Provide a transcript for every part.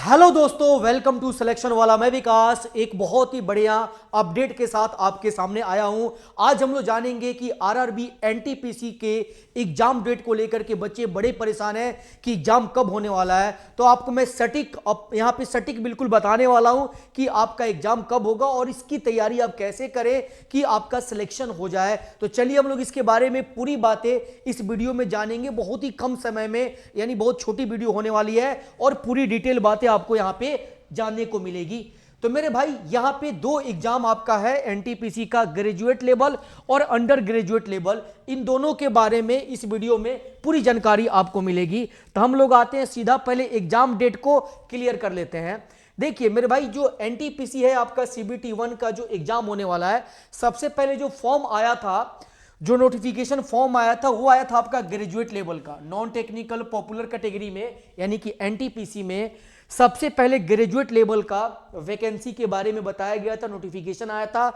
Hello दोस्तों, welcome to selection वाला। मैं विकास एक बहुत ही बढ़िया अपडेट के साथ आपके सामने आया हूं। आज हम लोग जानेंगे कि आरआरबी एनटीपीसी के एग्जाम डेट को लेकर के बच्चे बड़े परेशान हैं कि एग्जाम कब होने वाला है। तो आपको मैं सटीक यहां पे सटीक बिल्कुल बताने वाला हूं कि आपका एग्जाम कब होगा और इसकी तैयारी आप कैसे करें कि आपका सिलेक्शन हो जाए। तो चलिए हम लोग इसके बारे में पूरी बातें इस वीडियो में जानेंगे। बहुत ही कम समय में, यानी बहुत छोटी वीडियो होने वाली है और पूरी डिटेल बातें आपको यहां पे जानने को मिलेगी। तो मेरे भाई यहां पे दो एग्जाम आपका है एनटीपीसी का, ग्रेजुएट लेवल और अंडर ग्रेजुएट लेवल। इन दोनों के बारे में इस वीडियो में पूरी जानकारी आपको मिलेगी। तो हम लोग आते हैं सीधा, पहले एग्जाम डेट को क्लियर कर लेते हैं। देखिए मेरे भाई, जो एनटीपीसी है आपका सीबीटी 1 का जो एग्जाम होने वाला है, सबसे पहले जो फॉर्म आया था, जो नोटिफिकेशन फॉर्म आया था, वो आया था आपका ग्रेजुएट लेवल का, नॉन टेक्निकल पॉपुलर कैटेगरी में, यानी कि एनटीपीसी में सबसे पहले ग्रेजुएट लेवल का वैकेंसी के बारे में बताया गया था, नोटिफिकेशन आया था।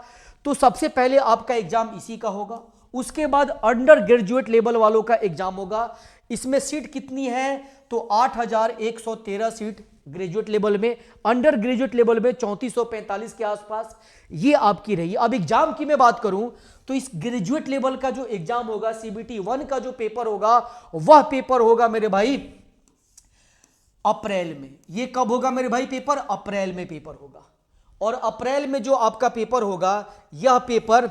तो सबसे पहले आपका एग्जाम इसी का होगा। उसके बाद अंडर ग्रेजुएट लेवल वालों का एग्जाम होगा। इसमें सीट कितनी है? तो 8113 सीट ग्रेजुएट लेवल में, अंडर ग्रेजुएट लेवल में 3445 के आसपास ये आपकी रही। अब एग्जाम की मैं बात करूं तो इस ग्रेजुएट लेवल का जो एग्जाम होगा, सीबीटी 1 का जो पेपर होगा, वह पेपर होगा मेरे भाई अप्रैल में। ये कब होगा मेरे भाई पेपर? अप्रैल में पेपर होगा। और अप्रैल में जो आपका पेपर होगा, यह पेपर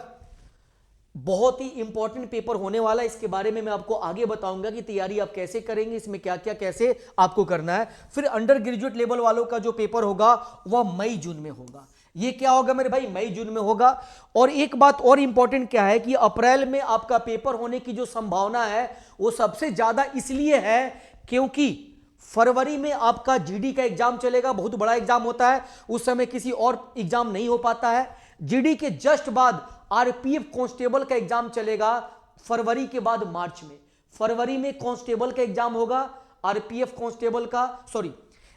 बहुत ही इंपॉर्टेंट पेपर होने वाला है। इसके बारे में मैं आपको आगे बताऊंगा कि तैयारी आप कैसे करेंगे, इसमें क्या क्या कैसे आपको करना है। फिर अंडर ग्रेजुएट लेवल वालों का जो पेपर होगा वह मई जून में होगा। ये क्या होगा मेरे भाई? मई जून में होगा। और एक बात और इंपॉर्टेंट क्या है कि अप्रैल में आपका पेपर होने की जो संभावना है वो सबसे ज्यादा इसलिए है क्योंकि फरवरी में आपका जीडी का एग्जाम चलेगा, बहुत बड़ा एग्जाम होता है, उस समय किसी और एग्जाम नहीं हो पाता है। जीडी के जस्ट बाद आरपीएफ कांस्टेबल का एग्जाम चलेगा फरवरी के बाद मार्च में। फरवरी में कांस्टेबल का एग्जाम होगा, आरपीएफ कांस्टेबल का, सॉरी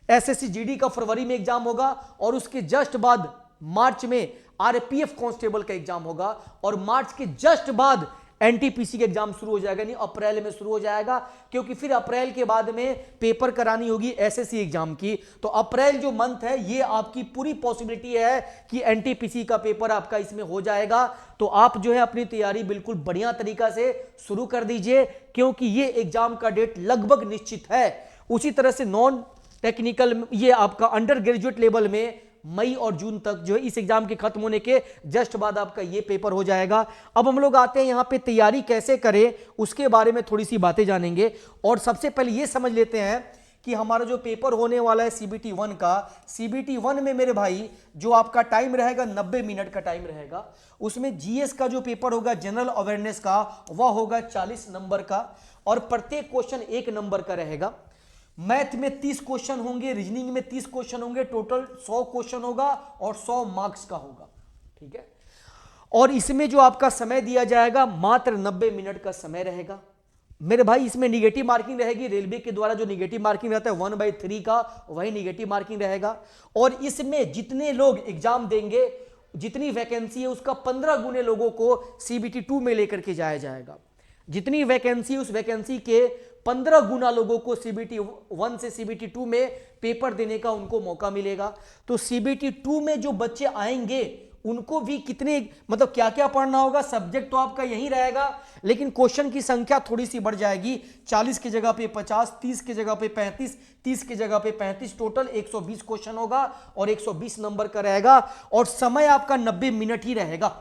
एसएससी जीडी का फरवरी में एग्जाम होगा और उसके जस्ट बाद मार्च में आरपीएफ कांस्टेबल का एग्जाम होगा और मार्च के जस्ट बाद एनटीपीसी का एग्जाम शुरू हो जाएगा, नहीं अप्रैल में शुरू हो जाएगा, क्योंकि फिर अप्रैल के बाद में पेपर करानी होगी एसएससी एग्जाम की। तो अप्रैल जो मंथ है, ये आपकी पूरी पॉसिबिलिटी है कि एनटीपीसी का पेपर आपका इसमें हो जाएगा। तो आप जो है अपनी तैयारी बिल्कुल बढ़िया तरीका से शुरू कर दीजिए, क्योंकि ये एग्जाम का डेट लगभग निश्चित है। उसी तरह से नॉन टेक्निकल, ये आपका अंडर ग्रेजुएट लेवल में मई और जून तक जो है इस एग्जाम के खत्म होने के जस्ट बाद आपका ये पेपर हो जाएगा। अब हम लोग आते हैं यहां पे तैयारी कैसे करें, उसके बारे में थोड़ी सी बातें जानेंगे। और सबसे पहले ये समझ लेते हैं कि हमारा जो पेपर होने वाला है सीबीटी 1 का, सीबीटी 1 में मेरे भाई जो आपका टाइम रहेगा 90 मिनट का टाइम रहेगा। उसमें जीएस का जो पेपर होगा, जनरल अवेयरनेस का, वह होगा 40 नंबर का और प्रत्येक क्वेश्चन 1 नंबर का रहेगा। मैथ में 30 क्वेश्चन होंगे, रीजनिंग में 30 क्वेश्चन होंगे, टोटल 100 क्वेश्चन होगा और 100 मार्क्स का होगा, ठीक है। और इसमें जो आपका समय दिया जाएगा मात्र 90 मिनट का समय रहेगा मेरे भाई। इसमें निगेटिव मार्किंग रहेगी, रेलवे के द्वारा जो निगेटिव मार्किंग रहता है 1/3 का, वही निगेटिव मार्किंग रहेगा। और इसमें जितने लोग एग्जाम देंगे, जितनी वैकेंसी है उसका 15 गुने लोगों को सीबीटी 2 में लेकर के जाया जाएगा। जितनी वैकेंसी, उस वैकेंसी के 15 गुना लोगों को सीबीटी 1 से सीबीटी 2 में पेपर देने का उनको मौका मिलेगा। तो सीबीटी 2 में जो बच्चे आएंगे उनको भी कितने, मतलब क्या क्या पढ़ना होगा, सब्जेक्ट तो आपका यही रहेगा, लेकिन क्वेश्चन की संख्या थोड़ी सी बढ़ जाएगी। 40 की जगह पे 50, 30 की जगह पे 35, 30 की जगह पे 35, टोटल 120 क्वेश्चन होगा और 120 नंबर का रहेगा। और समय आपका 90 मिनट ही रहेगा,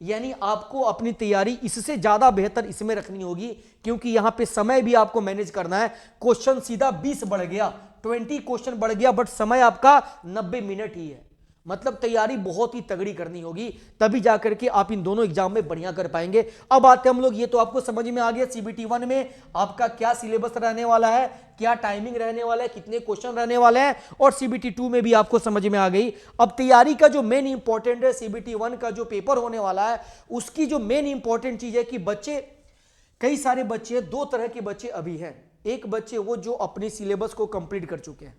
यानी आपको अपनी तैयारी इससे ज्यादा बेहतर इसमें रखनी होगी, क्योंकि यहां पे समय भी आपको मैनेज करना है। क्वेश्चन सीधा 20 बढ़ गया, 20 क्वेश्चन बढ़ गया, बट समय आपका 90 मिनट ही है। मतलब तैयारी बहुत ही तगड़ी करनी होगी, तभी जाकर के आप इन दोनों एग्जाम में बढ़िया कर पाएंगे। अब आते हैं हम लोग, ये तो आपको समझ में आ गया सीबीटी 1 में आपका क्या सिलेबस रहने वाला है, क्या टाइमिंग रहने वाला है, कितने क्वेश्चन रहने वाले हैं, और सीबीटी 2 में भी आपको समझ में आ गई। अब तैयारी का जो मेन इंपॉर्टेंट है, सीबीटी 1 का जो पेपर होने वाला है, उसकी जो मेन इंपॉर्टेंट चीज है कि बच्चे, कई सारे बच्चे, दो तरह के बच्चे अभी हैं। एक बच्चे वो जो अपने सिलेबस को कंप्लीट कर चुके हैं,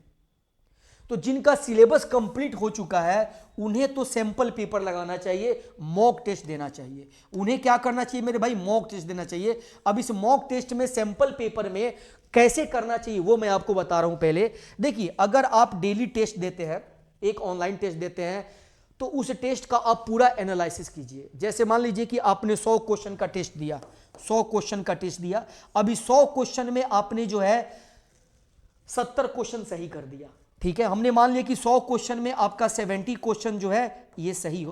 तो जिनका सिलेबस कंप्लीट हो चुका है उन्हें तो सैंपल पेपर लगाना चाहिए, मॉक टेस्ट देना चाहिए। उन्हें क्या करना चाहिए मेरे भाई? मॉक टेस्ट देना चाहिए। अब इस मॉक टेस्ट में, सैंपल पेपर में कैसे करना चाहिए वो मैं आपको बता रहा हूं। पहले देखिए, अगर आप डेली टेस्ट देते हैं, एक ऑनलाइन टेस्ट देते हैं, तो उस टेस्ट का आप पूरा एनालिसिस कीजिए। जैसे मान लीजिए कि आपने 100 क्वेश्चन का टेस्ट दिया, 100 क्वेश्चन का टेस्ट दिया, अभी 100 क्वेश्चन में आपने जो है 70 क्वेश्चन सही कर दिया, ठीक है। हमने मान लिया कि 100 क्वेश्चन में आपका 70 क्वेश्चन जो है ये सही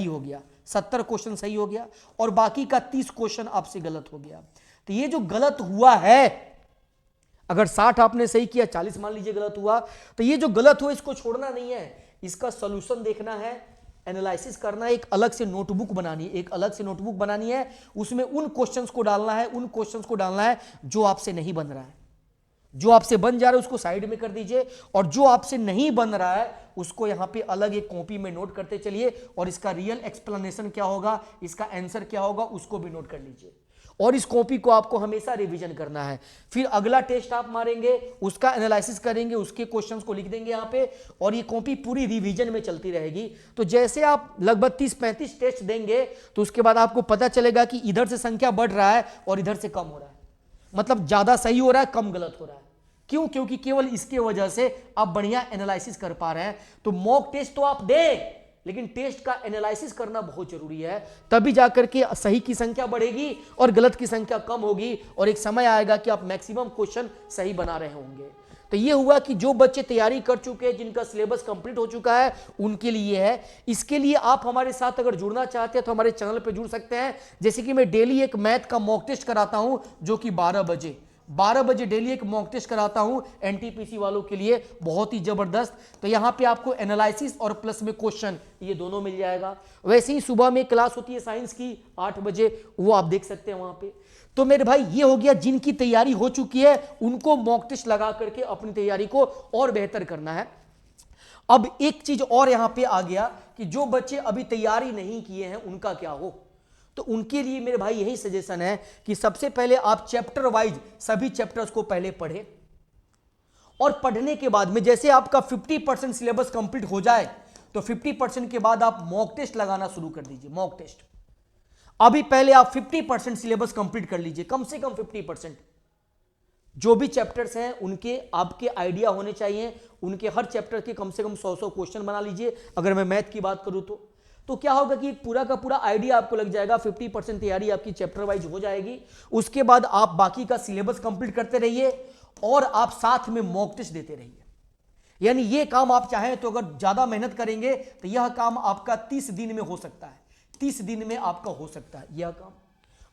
हो गया, 70 क्वेश्चन सही हो गया, और बाकी का 30 क्वेश्चन आपसे गलत हो गया। तो ये जो गलत हुआ है, अगर 60 आपने सही किया, 40 मान लीजिए गलत हुआ, तो ये जो गलत हुआ इसको छोड़ना नहीं है, इसका सॉल्यूशन देखना है, एनालिसिस करना है, एक अलग से नोटबुक बनानी है, एक अलग से नोटबुक बनानी है, उसमें उन क्वेश्चंस को डालना है, उन क्वेश्चंस को डालना है जो आपसे नहीं बन रहा है। जो आपसे बन जा रहा है उसको साइड में कर दीजिए, और जो आपसे नहीं बन रहा है उसको यहां पे अलग एक कॉपी में नोट करते चलिए, और इसका रियल एक्सप्लेनेशन क्या होगा, इसका आंसर क्या होगा, उसको भी नोट कर लीजिए। और इस कॉपी को आपको हमेशा रिवीजन करना है। फिर अगला टेस्ट आप मारेंगे, उसका एनालिसिस करेंगे, उसके क्वेश्चंस को लिख देंगे यहाँ पे, और ये कॉपी पूरी रिवीजन में चलती रहेगी। तो जैसे आप लगभग 30-35 टेस्ट देंगे, तो उसके बाद आपको पता चलेगा कि इधर से संख्या बढ़ रहा है और इधर से कम हो रहा है, मतलब ज्यादा सही हो रहा है, कम गलत हो रहा है। क्यों? क्योंकि केवल इसके वजह से आप बढ़िया एनालिसिस कर पा रहे हैं। तो मॉक टेस्ट तो आप दें, लेकिन टेस्ट का एनालिसिस करना बहुत जरूरी है, तभी जाकर के सही की संख्या बढ़ेगी और गलत की संख्या कम होगी, और एक समय आएगा कि आप मैक्सिमम क्वेश्चन सही बना रहे होंगे। तो ये हुआ कि जो बच्चे तैयारी कर चुके हैं, जिनका सिलेबस कंप्लीट हो चुका है, उनके लिए है। इसके लिए आप हमारे साथ अगर जुड़ना चाहते हैं तो हमारे चैनल पर जुड़ सकते हैं। जैसे कि मैं डेली एक मैथ का मॉक टेस्ट कराता हूं, जो कि 12 बजे डेली एक मॉक टेस्ट कराता हूं एनटीपीसी वालों के लिए, बहुत ही जबरदस्त। तो यहां पे आपको एनालिसिस और प्लस में क्वेश्चन ये दोनों मिल जाएगा। वैसे ही सुबह में क्लास होती है साइंस की 8 बजे, वो आप देख सकते हैं वहां पे। तो मेरे भाई ये हो गया, जिनकी तैयारी हो चुकी है उनको मॉक टेस्ट लगा करके अपनी तैयारी को और बेहतर करना है। अब एक चीज और यहां पे आ गया कि जो बच्चे अभी तैयारी नहीं किए हैं उनका क्या हो। तो उनके लिए मेरे भाई यही सजेशन है कि सबसे पहले आप चैप्टर वाइज सभी चैप्टर्स को पहले पढ़ें, और पढ़ने के बाद में जैसे आपका 50% सिलेबस कंप्लीट हो जाए, तो 50% के बाद आप मॉक टेस्ट लगाना शुरू कर दीजिए। मॉक टेस्ट अभी पहले आप 50% सिलेबस कंप्लीट कर लीजिए, कम से कम 50%। जो भी चैप्टर्स हैं उनके आपके आइडिया होने चाहिए, उनके हर चैप्टर के कम से कम 100 क्वेश्चन बना लीजिए। अगर मैं मैथ की बात करूं तो क्या होगा कि पूरा का पूरा आइडिया आपको लग जाएगा, 50% तैयारी आपकी चैप्टर वाइज हो जाएगी। उसके बाद आप बाकी का सिलेबस कंप्लीट करते रहिए, और आप साथ में मॉक टेस्ट देते रहिए। यानी ये काम आप चाहें तो अगर ज्यादा मेहनत करेंगे तो यह काम आपका 30 दिन में हो सकता है, 30 दिन में आपका हो सकता है यह काम।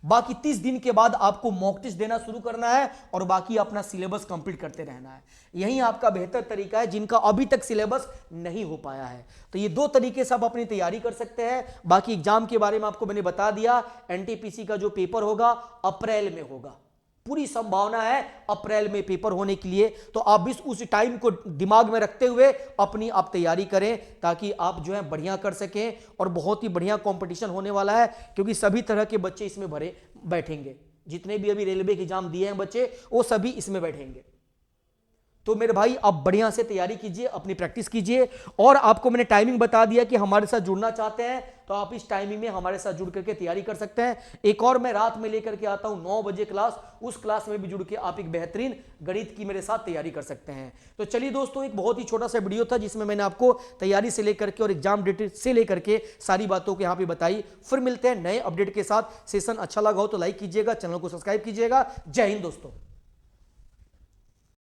बाकी 30 दिन के बाद आपको मॉक टेस्ट देना शुरू करना है, और बाकी अपना सिलेबस कंप्लीट करते रहना है। यही आपका बेहतर तरीका है जिनका अभी तक सिलेबस नहीं हो पाया है। तो ये 2 तरीके से आप अपनी तैयारी कर सकते हैं। बाकी एग्जाम के बारे में आपको मैंने बता दिया, एनटीपीसी का जो पेपर होगा अप्रैल में होगा, पूरी संभावना है अप्रैल में पेपर होने के लिए। तो आप भी उस टाइम को दिमाग में रखते हुए अपनी आप तैयारी करें, ताकि आप जो है बढ़िया कर सकें। और बहुत ही बढ़िया कंपटीशन होने वाला है, क्योंकि सभी तरह के बच्चे इसमें भरे बैठेंगे। जितने भी अभी रेलवे के एग्जाम दिए हैं बच्चे, वो सभी इसमें बैठेंगे। तो मेरे भाई आप बढ़िया से तैयारी कीजिए, अपनी प्रैक्टिस कीजिए। और आपको मैंने टाइमिंग बता दिया कि हमारे साथ जुड़ना चाहते हैं तो आप इस टाइमिंग में हमारे साथ जुड़ करके तैयारी कर सकते हैं। एक और मैं रात में लेकर के आता हूं 9 बजे क्लास, उस क्लास में भी जुड़ के आप एक बेहतरीन गणित की मेरे साथ तैयारी कर सकते हैं। तो चलिए दोस्तों, एक बहुत ही छोटा सा वीडियो था जिसमें मैंने आपको तैयारी से लेकर के और एग्जाम डेट से लेकर के सारी बातों को यहाँ पे बताई। फिर मिलते हैं नए अपडेट के साथ। सेशन अच्छा लगा हो तो लाइक कीजिएगा, चैनल को सब्सक्राइब कीजिएगा। जय हिंद दोस्तों।